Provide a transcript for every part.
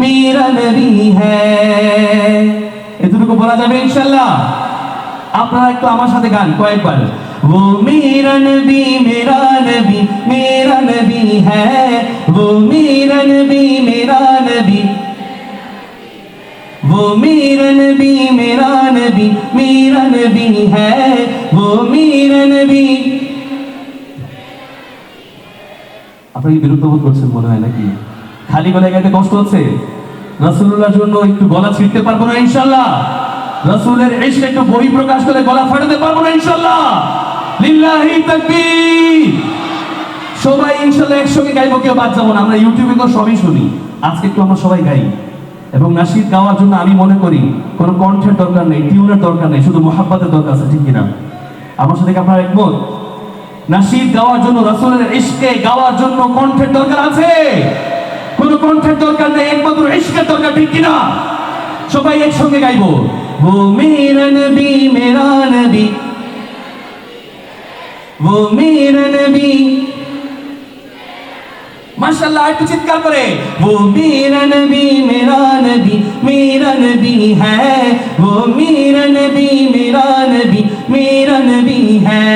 मेरा नबी है। এতটুকু বলা যাবে ইনশাআল্লাহ? আপনারা একটু আমার সাথে গান কয়েকবার। वो मेरा नबी मेरा नबी मेरा नबी है, वो मेरा नबी मेरा नबी, वो मेरा नबी मेरा नबी मेरा नबी है, वो मेरा नबी। আপনি বিরক্ত বোধ করছেন মনে হয় নাকি? খালি গলায় গাইতে কষ্ট হচ্ছে? রাসূলুল্লাহর জন্য একটু গলা ছিঁড়তে পারবো না ইনশাআল্লাহ? রাসূলের ইশক একটু বহি প্রকাশ করে গলা ফাটাতে পারবো না ইনশাআল্লাহ? লিল্লাহি তাকবীর। সবাই ইনশাআল্লাহ একসঙ্গে গাইবো, কেউ বাদ যাবো না। আমরা ইউটিউবে তো সবই শুনি, আজকে একটু আমরা সবাই গাই। এবং নাশিদ গাওয়ার জন্য আমি মনে করি কোনো কণ্ঠের দরকার নেই, টিউনের দরকার নেই, শুধু মোহাব্বতের দরকার আছে, ঠিক কিনা? আমার সাথে কি আপনারা একমত? নাশিদ গাওয়ার জন্য, রাসূলের ইশকে গাওয়ার জন্য কণ্ঠের দরকার আছে? কোনো কণ্ঠের দরকার নেই, একমাত্র ইশকের দরকার, ঠিক কিনা? সবাই একসঙ্গে গাইবো। वो मेरा नबी मेरा नबी, वो मेरा नबी। माशाल्लाह, एक चित्कार करे। वो मेरा नबी मेरा नबी मेरा नबी है, वो मेरा नबी मेरा नबी मेरा नबी है,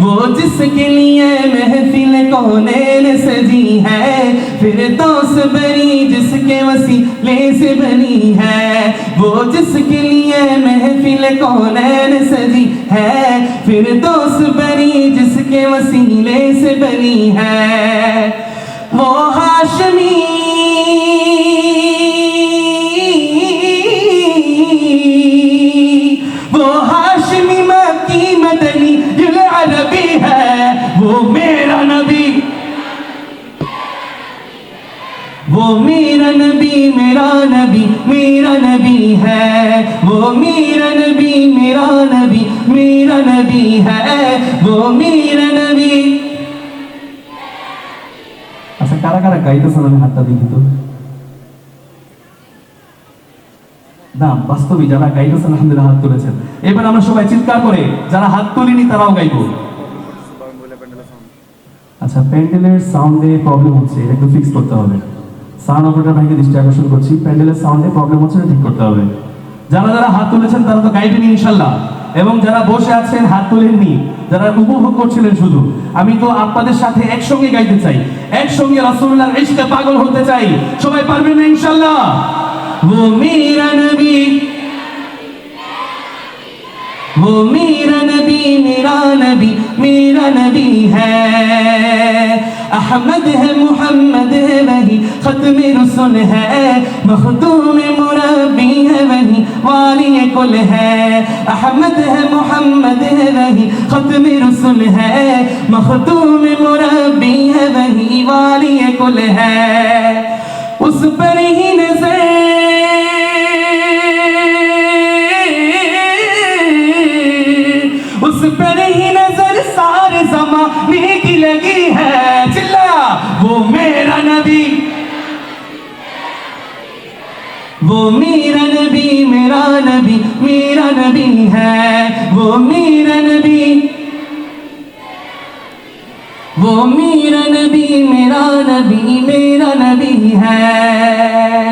वो जिसके लिए महफिल कौनैन सजी है, फिरदौस बनी जिसके वसीले से बनी है, वो जिसके लिए महफिल कौनैन सजी है, फिरदौस बनी जिसके वसीले से बनी है, वो हाशमी वो हाशमी मक्की मदनी युल अरबी है, वो मेरा नबी, वो मेरा नबी मेरा नबी मेरा नबी है, वो मेरा नबी मेरा नबी मेरा नबी है, वो मेरा नबी। আচ্ছা, কারা কারা গাইতেছেন আমি হাতটা দেখি তো। না, বাস্তবে যারা গাইতেছেন আলহামদুলিল্লাহ হাত তুলেছেন। এবার আমরা সবাই চিৎকার করে, যারা হাত তুলিনি তারাও গাইবো। আচ্ছা, প্যান্ডেলের সাউন্ডে প্রবলেম হচ্ছে, এটা একটু ফিক্স করতে হবে। সাউন্ড অপারেটর ভাইকে দৃষ্টি আকর্ষণ করছি, প্যান্ডেলের সাউন্ডে প্রবলেম হচ্ছে, ঠিক করতে হবে। যারা যারা হাত তুলেছেন তারা তো গাইবেন ইনশাআল্লাহ, এবং যারা বসে আছেন হাত তুলেননি, যারা উপভোগ করছিলেন শুধু, আমি তো আপনাদের সাথে একসঙ্গে গাইতে চাই, একসঙ্গে রাসূলুল্লাহর ইশকে পাগল হতে চাই। সবাই পারবেন না ইনশাআল্লাহ? वो मेरा नबी, वो मेरा नबी मेरा नबी मेरा नबी है, अहमद है मुहम्मद है वही खत्म रसूल है, मखदूम मुरब्बी है वही वाली कुल है, अहमद है मुहम्मद है वही खत्म रसूल है, मखदूम मुरब्बी है वही वाली कुल है, उस पर ही नजर उस पर ही नजर सारे ज़माने की लगी है, चिल्ला। वो मेरा नबी, वो मेरा नबी मेरा नबी मेरा नबी है, वो मेरा नबी, वो मेरा नबी मेरा नबी मेरा नबी है।